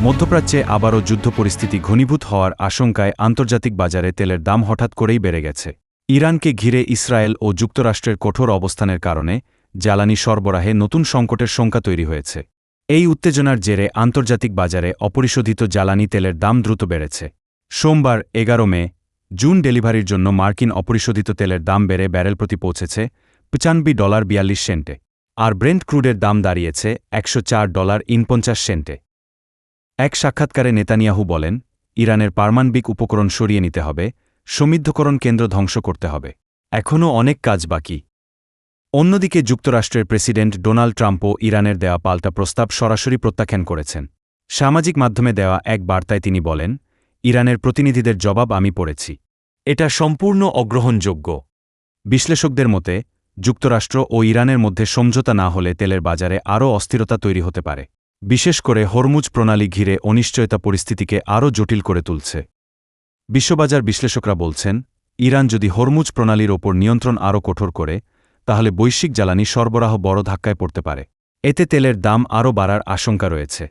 মধ্যপ্রাচ্যে আবারও যুদ্ধ পরিস্থিতি ঘনীভূত হওয়ার আশঙ্কায় আন্তর্জাতিক বাজারে তেলের দাম হঠাৎ করেই বেড়ে গেছে। ইরানকে ঘিরে ইসরায়েল ও যুক্তরাষ্ট্রের কঠোর অবস্থানের কারণে জ্বালানি সরবরাহে নতুন সংকটের শঙ্কা তৈরি হয়েছে। এই উত্তেজনার জেরে আন্তর্জাতিক বাজারে অপরিশোধিত জ্বালানি তেলের দাম দ্রুত বেড়েছে। সোমবার ১১ মে জুন ডেলিভারির জন্য মার্কিন অপরিশোধিত তেলের দাম বেড়ে ব্যারেল প্রতি পৌঁছেছে $95.42, আর ব্রেন্ট ক্রুডের দাম দাঁড়িয়েছে $104.49। এক সাক্ষাৎকারে নেতানিয়াহু বলেন, ইরানের পারমাণবিক উপকরণ সরিয়ে নিতে হবে, সমৃদ্ধকরণ কেন্দ্র ধ্বংস করতে হবে। এখনও অনেক কাজ বাকি। অন্যদিকে যুক্তরাষ্ট্রের প্রেসিডেন্ট ডোনাল্ড ট্রাম্পও ইরানের দেওয়া পাল্টা প্রস্তাব সরাসরি প্রত্যাখ্যান করেছেন। সামাজিক মাধ্যমে দেওয়া এক বার্তায় তিনি বলেন, ইরানের প্রতিনিধিদের জবাব আমি পড়েছি। এটা সম্পূর্ণ অগ্রহণযোগ্য। বিশ্লেষকদের মতে, যুক্তরাষ্ট্র ও ইরানের মধ্যে সমঝোতা না হলে তেলের বাজারে আরও অস্থিরতা তৈরি হতে পারে। বিশেষ করে হরমুজ প্রণালী ঘিরে অনিশ্চয়তা পরিস্থিতিকে আরও জটিল করে তুলছে। বিশ্ববাজার বিশ্লেষকরা বলছেন, ইরান যদি হরমুজ প্রণালীর ওপর নিয়ন্ত্রণ আরও কঠোর করে, তাহলে বৈশ্বিক জ্বালানি সরবরাহ বড় ধাক্কায় পড়তে পারে। এতে তেলের দাম আরও বাড়ার আশঙ্কা রয়েছে।